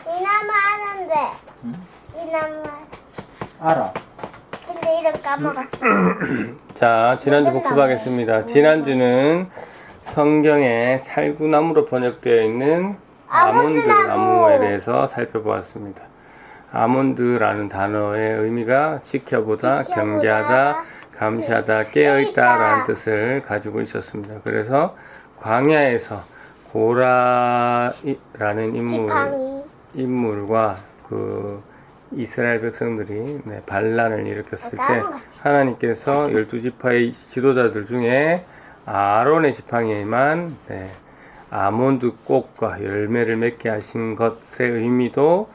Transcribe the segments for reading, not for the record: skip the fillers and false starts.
이 나무 아는데. 응? 이 나무. 알아. 근데 이름 까먹었어. 자, 지난주 복습하겠습니다. 지난주는 성경에 살구나무로 번역되어 있는 아몬드 나무에 대해서 살펴보았습니다. 아몬드라는 단어의 의미가 지켜보다, 경계하다, 감시하다, 깨어있다 라는 뜻을 가지고 있었습니다. 그래서 광야에서 고라라는 지팡이. 인물과 그 이스라엘 백성들이 반란을 일으켰을 때 까먹었어요. 하나님께서 12지파의 지도자들 중에 아론의 지팡이에만 아몬드 꽃과 열매를 맺게 하신 것의 의미도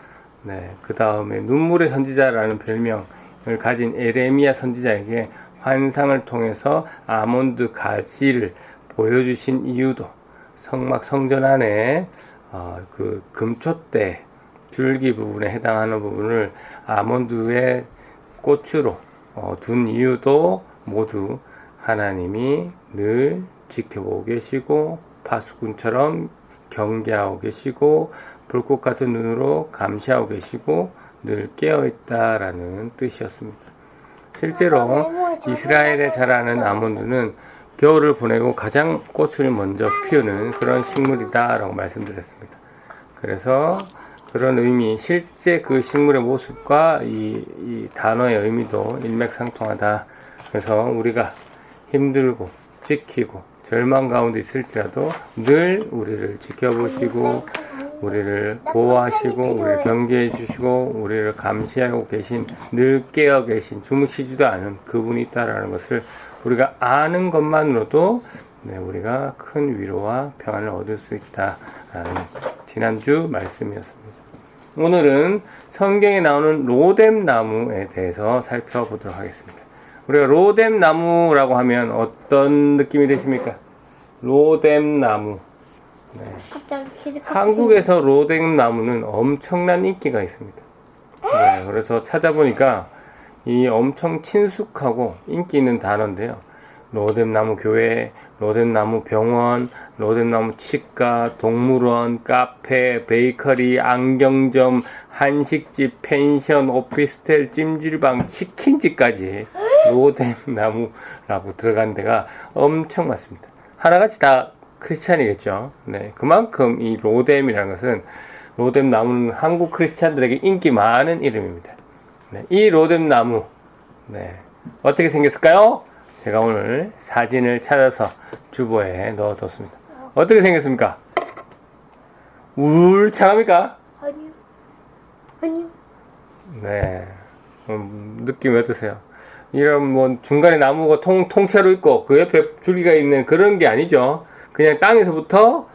그 다음에 눈물의 선지자라는 별명을 가진 에레미야 선지자에게 환상을 통해서 아몬드 가지를 보여주신 이유도 성막 성전 안에 그 금촛대 줄기 부분에 해당하는 부분을 아몬드의 꽃으로 둔 이유도 모두 하나님이 늘 지켜보고 계시고 파수꾼처럼 경계하고 계시고 불꽃 같은 눈으로 감시하고 계시고 늘 깨어있다라는 뜻이었습니다. 실제로 이스라엘에 자라는 아몬드는 겨울을 보내고 가장 꽃을 먼저 피우는 그런 식물이다라고 말씀드렸습니다. 그래서 그런 의미, 실제 그 식물의 모습과 이 단어의 의미도 일맥상통하다. 그래서 우리가 힘들고 지키고 절망 가운데 있을지라도 늘 우리를 지켜보시고 우리를 보호하시고 우리를 경계해 주시고 우리를 감시하고 계신, 늘 깨어 계신, 주무시지도 않은 그분이 있다라는 것을 우리가 아는 것만으로도 우리가 큰 위로와 평안을 얻을 수 있다라는 지난주 말씀이었습니다. 오늘은 성경에 나오는 로뎀 나무에 대해서 살펴보도록 하겠습니다. 우리가 로뎀 나무라고 하면 어떤 느낌이 드십니까? 로뎀 나무. 갑자기 계속 한국에서 로뎀 나무는 엄청난 인기가 있습니다. 그래서 찾아보니까 이 엄청 친숙하고 인기 있는 단어인데요. 로뎀 나무 교회, 로뎀 나무 병원, 로뎀 나무 치과, 동물원, 카페, 베이커리, 안경점, 한식집, 펜션, 오피스텔, 찜질방, 치킨집까지 로뎀 나무라고 들어간 데가 엄청 많습니다. 하나같이 다 크리스찬이겠죠. 그만큼 이 로뎀이라는 것은, 로뎀 나무는 한국 크리스찬들에게 인기 많은 이름입니다. 이 로뎀 나무 어떻게 생겼을까요? 제가 오늘 사진을 찾아서 주보에 넣어뒀습니다. 어떻게 생겼습니까? 울창합니까? 아니요. 느낌이 어떠세요? 이런 뭐 중간에 나무가 통째로 있고 그 옆에 줄기가 있는 그런 게 아니죠. 그냥 땅에서부터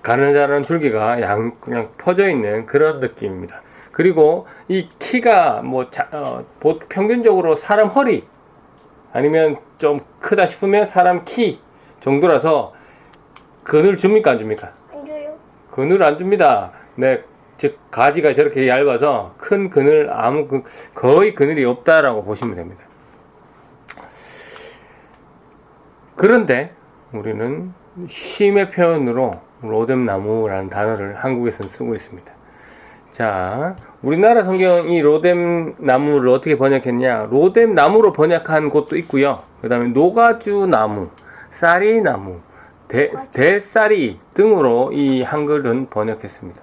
가느다란 줄기가 그냥 퍼져 있는 그런 느낌입니다. 그리고 이 키가 평균적으로 사람 허리 아니면 좀 크다 싶으면 사람 키 정도라서 그늘 줍니까 안 줍니까? 안 줘요. 그늘 안 줍니다. 즉 가지가 저렇게 얇아서 큰 그늘 거의 그늘이 없다라고 보시면 됩니다. 그런데 우리는 쉼의 표현으로 로뎀 나무라는 단어를 한국에서는 쓰고 있습니다. 자, 우리나라 성경이 로뎀 나무를 어떻게 번역했냐? 로뎀 나무로 번역한 곳도 있고요. 그 다음에 노가주 나무, 쌀이 나무, 대쌀이 등으로 이 한글은 번역했습니다.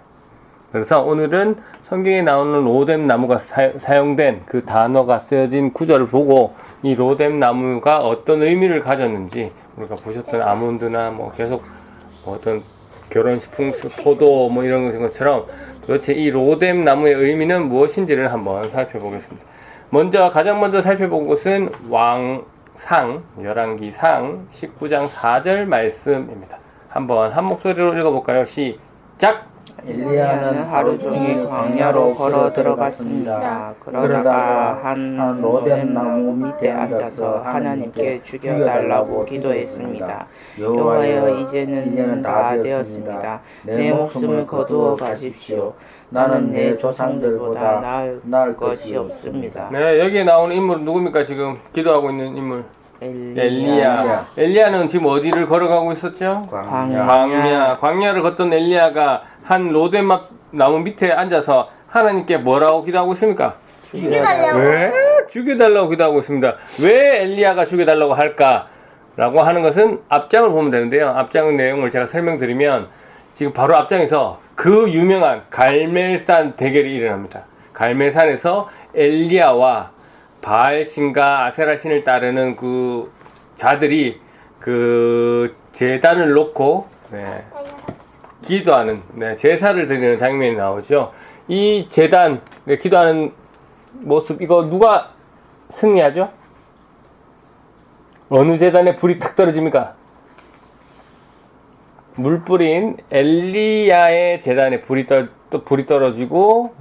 그래서 오늘은 성경에 나오는 로뎀 나무가 사용된 그 단어가 쓰여진 구절을 보고 이 로뎀 나무가 어떤 의미를 가졌는지, 우리가 보셨던 아몬드나 계속 어떤 결혼식품, 포도 이런 것처럼 도대체 이 로뎀 나무의 의미는 무엇인지를 한번 살펴보겠습니다. 가장 먼저 살펴본 것은 열왕기상 19장 4절 말씀입니다. 한번 한 목소리로 읽어볼까요? 시작! 엘리야는 하루 종일 광야로 걸어 들어갔습니다. 그러다가 한 로뎀 나무 밑에 앉아서 하나님께 죽여달라고 기도했습니다. 여호와여, 이제는 다 되었습니다. 내 목숨을 거두어 가십시오. 나는 내 조상들보다 나을 것이 없습니다. 여기에 나오는 인물은 누굽니까? 지금 기도하고 있는 인물. 엘리야. 엘리야는 지금 어디를 걸어가고 있었죠? 광야를 걷던 엘리야가 한 로뎀 나무 밑에 앉아서 하나님께 뭐라고 기도하고 있습니까? 죽여달라고. 왜 죽여달라고 기도하고 있습니다. 왜 엘리야가 죽여달라고 할까라고 하는 것은 앞장을 보면 되는데요. 앞장 내용을 제가 설명드리면 지금 바로 앞장에서 그 유명한 갈멜산 대결이 일어납니다. 갈멜산에서 엘리야와 바알신과 아세라신을 따르는 그 자들이 그 제단을 놓고 기도하는 제사를 드리는 장면이 나오죠. 이 제단 기도하는 모습 이거 누가 승리하죠? 어느 제단에 불이 탁 떨어집니까? 물 뿌린 엘리야의 제단에 불이 떨어지고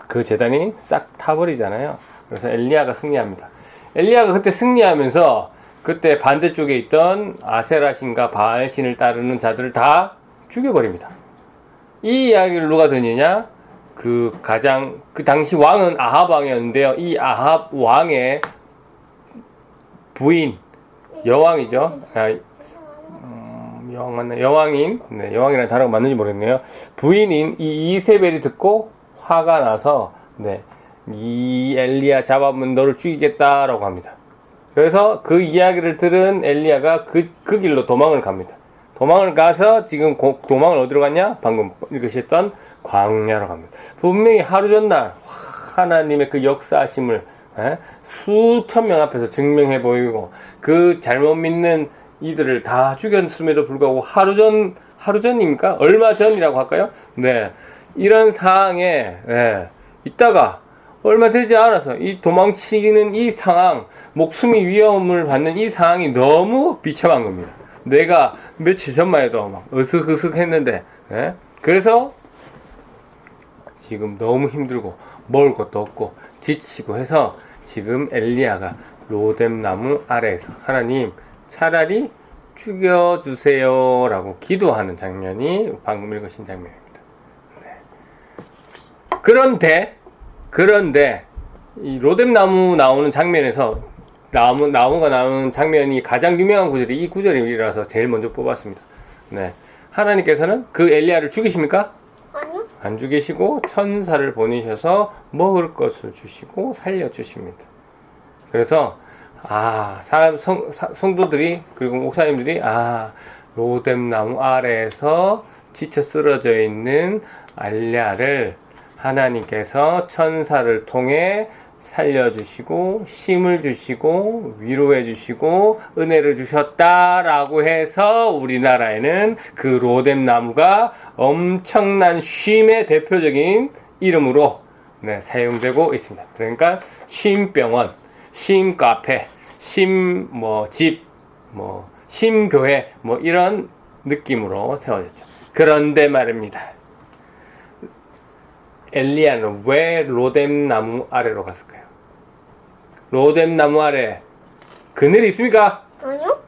그 제단이 싹 타버리잖아요. 그래서 엘리야가 승리합니다. 엘리야가 그때 승리하면서 그때 반대쪽에 있던 아세라신과 바알신을 따르는 자들을 다 죽여버립니다. 이 이야기를 누가 듣느냐? 그 당시 왕은 아합 왕이었는데요. 이 아합 왕의 부인, 여왕이죠. 여왕 맞나요? 여왕이라는 단어가 맞는지 모르겠네요. 부인인 이 이세벨이 듣고 화가 나서 이 엘리야 잡아면 너를 죽이겠다라고 합니다. 그래서 그 이야기를 들은 엘리야가 그 길로 도망을 갑니다. 도망을 가서 지금 도망을 어디로 갔냐? 방금 읽으셨던 광야로 갑니다. 분명히 하루 전날 하나님의 그 역사하심을 수천 명 앞에서 증명해 보이고 그 잘못 믿는 이들을 다 죽였음에도 불구하고 하루 전입니까? 얼마 전이라고 할까요? 이런 상황에 있다가 얼마 되지 않아서 이 도망치는 이 상황, 목숨이 위험을 받는 이 상황이 너무 비참한 겁니다. 내가 며칠 전만 해도 막 으슥으슥 했는데 그래서 지금 너무 힘들고 먹을 것도 없고 지치고 해서 지금 엘리야가 로뎀 나무 아래에서 하나님 차라리 죽여주세요 라고 기도하는 장면이 방금 읽으신 장면입니다. 그런데 이 로뎀 나무 나오는 장면에서 나무가 나오는 장면이 가장 유명한 구절이 이 구절이라서 제일 먼저 뽑았습니다. 하나님께서는 그 엘리야를 죽이십니까? 아니요. 안 죽이시고 천사를 보내셔서 먹을 것을 주시고 살려주십니다. 그래서 성도들이 그리고 목사님들이 로뎀 나무 아래에서 지쳐 쓰러져 있는 엘리야를 하나님께서 천사를 통해 살려주시고 힘을 주시고 위로해 주시고 은혜를 주셨다라고 해서 우리나라에는 그 로뎀 나무가 엄청난 쉼의 대표적인 이름으로 사용되고 있습니다. 그러니까 쉼병원, 쉼카페, 쉼집, 쉼교회 이런 느낌으로 세워졌죠. 그런데 말입니다. 엘리야는 왜 로뎀 나무 아래로 갔을까요? 로뎀 나무 아래 그늘이 있습니까? 아니요.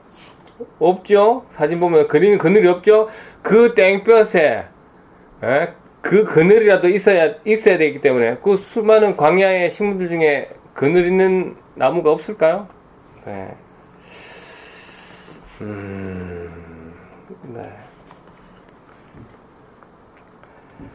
없죠. 사진 보면 그리는 그늘이 없죠. 그 땡볕에 그 그늘이라도 있어야 되기 때문에 그 수많은 광야의 식물들 중에 그늘 있는 나무가 없을까요?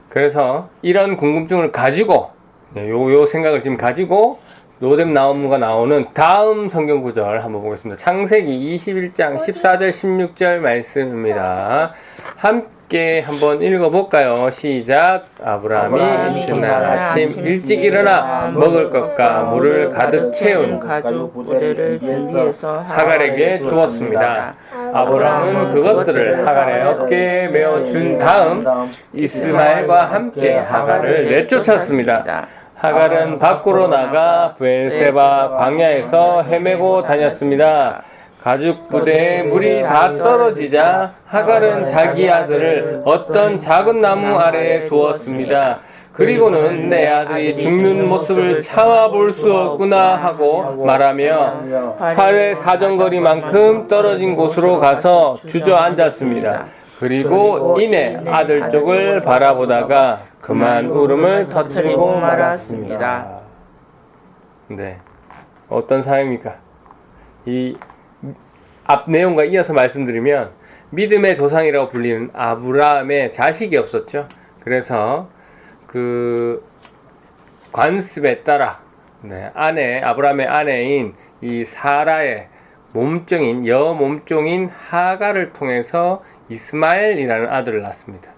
그래서 이런 궁금증을 가지고 요 생각을 지금 가지고 로뎀 나무가 나오는 다음 성경 구절 한번 보겠습니다. 창세기 21장 14절 16절 말씀입니다. 함께 한번 읽어볼까요? 시작. 아브라함이 이튿날 아침 일찍 일어나 먹을 것과 물을 가득 채운 가죽 부대를 준비해서 하갈에게 주었습니다. 아브라함은 그것들을 하갈의 어깨에 메어준 다음 이스마엘과 함께 하갈을 내쫓았습니다. 하갈은 밖으로 나가 브엘세바 광야에서 헤매고 다녔습니다. 가죽 부대에 물이 다 떨어지자 하갈은 자기 아들을 어떤 작은 나무 아래에 두었습니다. 그리고는 내 아들이 죽는 모습을 참아볼 수 없구나 하고 말하며 활의 사정거리만큼 떨어진 곳으로 가서 주저앉았습니다. 그리고 이내 아들 쪽을 바라보다가 그만 울음을 터뜨리고 말았습니다. 어떤 사람입니까? 이 앞 내용과 이어서 말씀드리면 믿음의 조상이라고 불리는 아브라함의 자식이 없었죠. 그래서 그 관습에 따라 아브라함의 아내인 이 사라의 몸종인 여몸종인 하갈을 통해서 이스마엘이라는 아들을 낳습니다.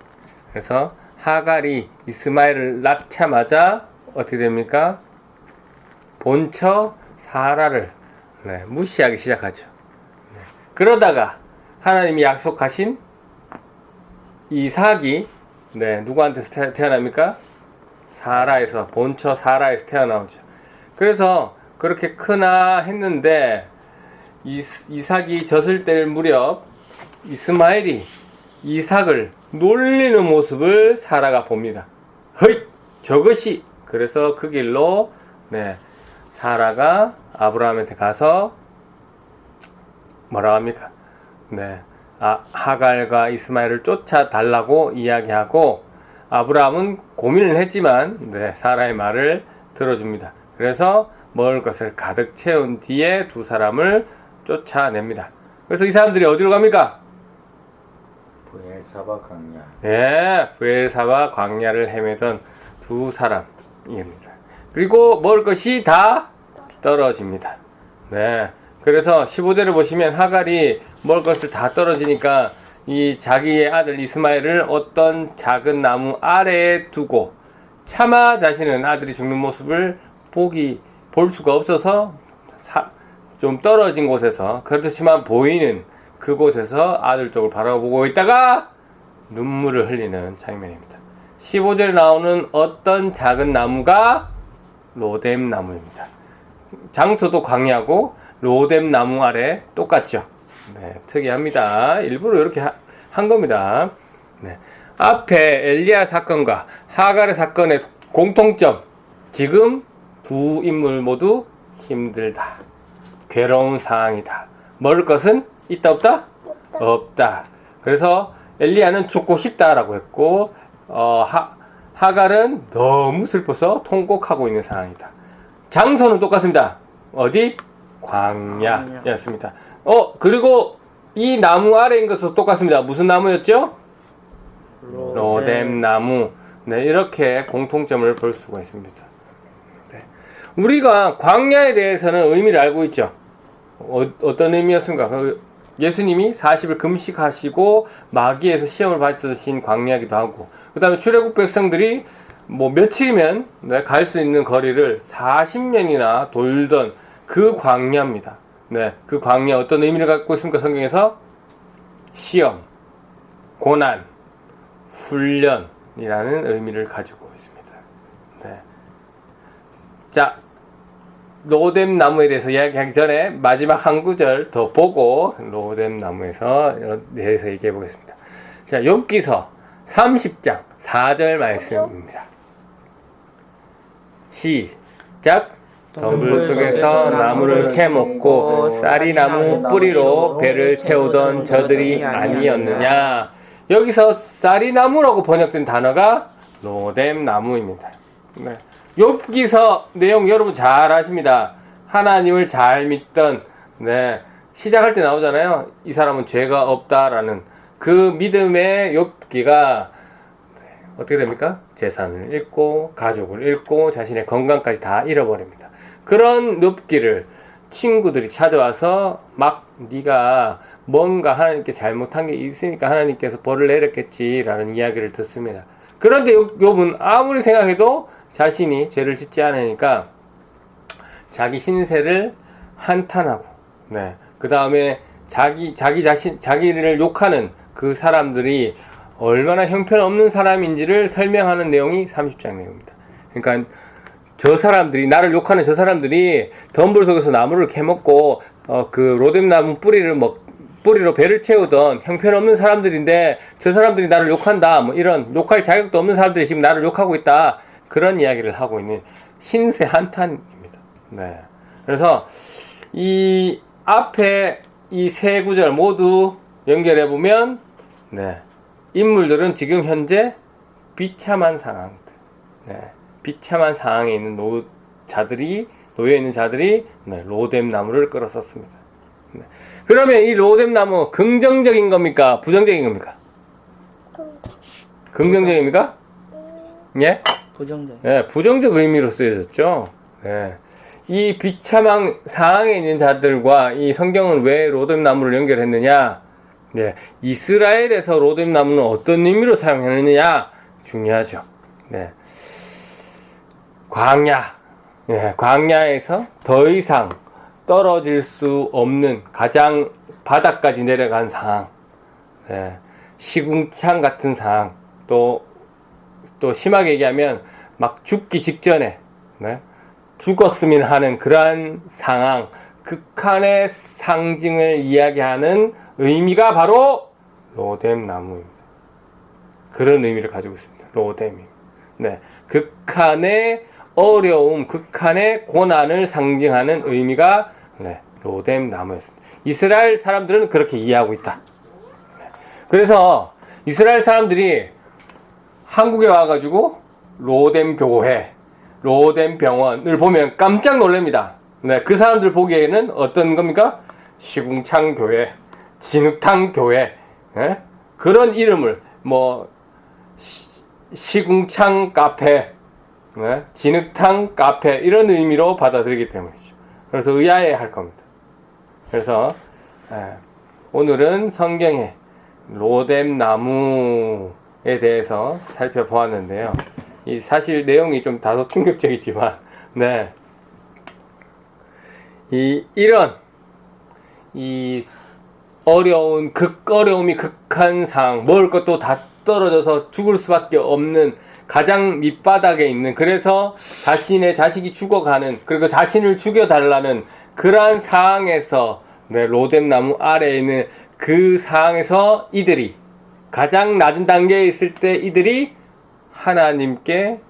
그래서 하갈이 이스마엘을 낳자마자 어떻게 됩니까? 본처 사라를 무시하기 시작하죠. 그러다가 하나님이 약속하신 이삭이 누구한테서 태어납니까? 사라에서, 본처 사라에서 태어나오죠. 그래서 그렇게 크나 했는데 이삭이 젖을 뗄 무렵 이스마엘이 이삭을 놀리는 모습을 사라가 봅니다. 허이! 저것이! 그래서 그 길로 사라가 아브라함한테 가서 뭐라고 합니까? 하갈과 이스마엘을 쫓아달라고 이야기하고 아브라함은 고민을 했지만 사라의 말을 들어줍니다. 그래서 먹을 것을 가득 채운 뒤에 두 사람을 쫓아냅니다. 그래서 이 사람들이 어디로 갑니까? 부엘사바 광야. 부엘사바 광야를 헤매던 두 사람입니다. 그리고 먹을 것이 다 떨어집니다. 그래서 15절을 보시면 하갈이 먹을 것을 다 떨어지니까 이 자기의 아들 이스마엘을 어떤 작은 나무 아래에 두고 차마 자신은 아들이 죽는 모습을 볼 수가 없어서 좀 떨어진 곳에서 그렇지만 보이는 그곳에서 아들 쪽을 바라보고 있다가 눈물을 흘리는 장면입니다. 15절에 나오는 어떤 작은 나무가 로뎀 나무입니다. 장소도 광야고 로뎀 나무 아래 똑같죠. 특이합니다. 일부러 이렇게 한 겁니다. 앞에 엘리야 사건과 하갈의 사건의 공통점, 지금 두 인물 모두 힘들다, 괴로운 상황이다. 먹을 것은 있다 없다? 없다. 그래서 엘리야는 죽고 싶다라고 했고 하갈은 너무 슬퍼서 통곡하고 있는 상황이다. 장소는 똑같습니다. 어디? 광야였습니다. 그리고 이 나무 아래인 것도 똑같습니다. 무슨 나무였죠? 로뎀 나무. 이렇게 공통점을 볼 수가 있습니다. 우리가 광야에 대해서는 의미를 알고 있죠. 어떤 의미였습니까? 예수님이 40일 금식하시고 마귀에서 시험을 받으신 광야이기도 하고, 그 다음에 출애굽 백성들이 며칠이면 갈 수 있는 거리를 40년이나 돌던 그 광야입니다. 그 광야 어떤 의미를 갖고 있습니까? 성경에서 시험, 고난, 훈련이라는 의미를 가지고 있습니다. 자, 로뎀 나무에 대해서 이야기하기 전에 마지막 한 구절 더 보고 로뎀 나무에서 대해서 얘기해 보겠습니다. 자, 욥기서 30장 4절 말씀입니다. 시작. 덤불 속에서 나무를 캐먹고 쌀이 나무 뿌리로 배를 채우던 저들이 아니었느냐. 여기서 쌀이 나무라고 번역된 단어가 로뎀 나무입니다. 욥기서 내용 여러분 잘 아십니다. 하나님을 잘 믿던 시작할 때 나오잖아요. 이 사람은 죄가 없다라는 그 믿음의 욥기가 어떻게 됩니까? 재산을 잃고 가족을 잃고 자신의 건강까지 다 잃어버립니다. 그런 욥기를 친구들이 찾아와서 막 네가 뭔가 하나님께 잘못한 게 있으니까 하나님께서 벌을 내렸겠지라는 이야기를 듣습니다. 그런데 욥은 아무리 생각해도 자신이 죄를 짓지 않으니까 자기 신세를 한탄하고, 그 다음에 자기를 욕하는 그 사람들이 얼마나 형편없는 사람인지를 설명하는 내용이 30장 내용입니다. 그러니까 저 사람들이, 나를 욕하는 저 사람들이 덤불 속에서 나무를 캐먹고 그 로뎀 나무 뿌리로 배를 채우던 형편없는 사람들인데 저 사람들이 나를 욕한다, 이런 욕할 자격도 없는 사람들이 지금 나를 욕하고 있다, 그런 이야기를 하고 있는 신세 한탄입니다. 그래서 이 앞에 이 세 구절 모두 연결해 보면 인물들은 지금 현재 비참한 상황, 비참한 상황에 있는 놓여 있는 자들이 로뎀 나무를 끌어썼습니다. 그러면 이 로뎀 나무 긍정적인 겁니까? 부정적인 겁니까? 긍정적입니까? 예? 부정적. 예, 부정적 의미로 쓰여졌죠. 예. 이 비참한 상황에 있는 자들과 이 성경은 왜 로뎀나무를 연결했느냐? 예, 이스라엘에서 로뎀나무는 어떤 의미로 사용했느냐? 중요하죠. 네. 광야. 예, 광야에서 더 이상 떨어질 수 없는 가장 바닥까지 내려간 상황. 예, 시궁창 같은 상황. 또 심하게 얘기하면 막 죽기 직전에 네? 죽었으면 하는 그러한 상황, 극한의 상징을 이야기하는 의미가 바로 로뎀나무입니다. 그런 의미를 가지고 있습니다. 로뎀이. 네, 극한의 어려움, 극한의 고난을 상징하는 의미가 네, 로뎀나무였습니다. 이스라엘 사람들은 그렇게 이해하고 있다. 그래서 이스라엘 사람들이 한국에 와가지고 로뎀 교회, 로뎀 병원을 보면 깜짝 놀랍니다. 네, 그 사람들 보기에는 어떤 겁니까? 시궁창 교회, 진흙탕 교회, 네? 그런 이름을 시궁창 카페, 네? 진흙탕 카페 이런 의미로 받아들이기 때문이죠. 그래서 의아해할 겁니다. 그래서 오늘은 성경에 로뎀나무에 대해서 살펴보았는데요. 사실 내용이 좀 다소 충격적이지만, 네. 이런 어려운, 어려움이 극한 상황, 먹을 것도 다 떨어져서 죽을 수밖에 없는 가장 밑바닥에 있는, 그래서 자신의 자식이 죽어가는, 그리고 자신을 죽여달라는 그러한 상황에서, 네, 로뎀나무 아래에 있는 그 상황에서 이들이 가장 낮은 단계에 있을 때 이들이 하나님께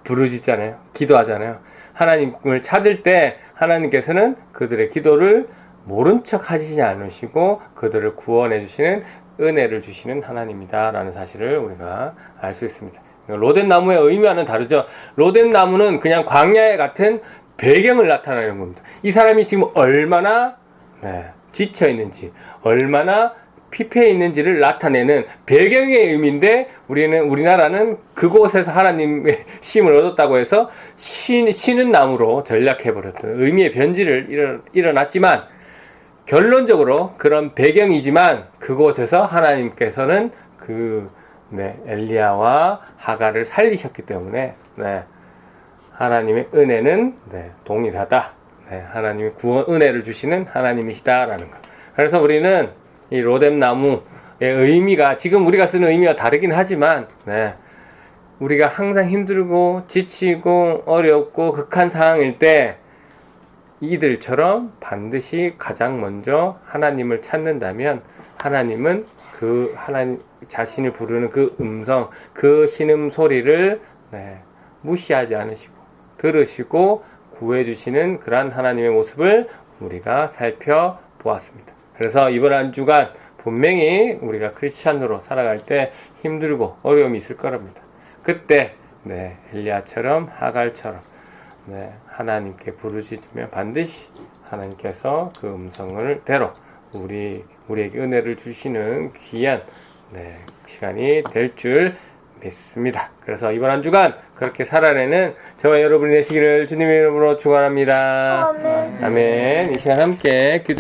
부르짖잖아요. 기도하잖아요. 하나님을 찾을 때 하나님께서는 그들의 기도를 모른 척 하시지 않으시고 그들을 구원해 주시는 은혜를 주시는 하나님이다 라는 사실을 우리가 알 수 있습니다. 로뎀나무의 의미와는 다르죠. 로뎀나무는 그냥 광야에 같은 배경을 나타내는 겁니다. 이 사람이 지금 얼마나 지쳐 있는지, 얼마나 피폐해 있는지를 나타내는 배경의 의미인데, 우리나라는 그곳에서 하나님의 쉼을 얻었다고 해서 쉬는 나무로 전략해버렸던 의미의 변질을 일어났지만, 결론적으로 그런 배경이지만 그곳에서 하나님께서는 엘리야와 하갈을 살리셨기 때문에 하나님의 은혜는 동일하다. 하나님이 은혜를 주시는 하나님이시다라는 것. 그래서 우리는 이 로뎀나무의 의미가 지금 우리가 쓰는 의미와 다르긴 하지만 우리가 항상 힘들고 지치고 어렵고 극한 상황일 때 이들처럼 반드시 가장 먼저 하나님을 찾는다면 하나님은 그 하나님 자신을 부르는 그 음성, 그 신음소리를 무시하지 않으시고 들으시고 구해주시는 그러한 하나님의 모습을 우리가 살펴보았습니다. 그래서 이번 한 주간 분명히 우리가 크리스찬으로 살아갈 때 힘들고 어려움이 있을 거랍니다. 그때 엘리야처럼 하갈처럼 하나님께 부르짖으면 반드시 하나님께서 그 음성을 대로 우리에게 은혜를 주시는 귀한 시간이 될 줄 믿습니다. 그래서 이번 한 주간 그렇게 살아내는 저와 여러분이 되시기를 주님의 이름으로 축원합니다. 아멘. 아멘. 이 시간 함께 기도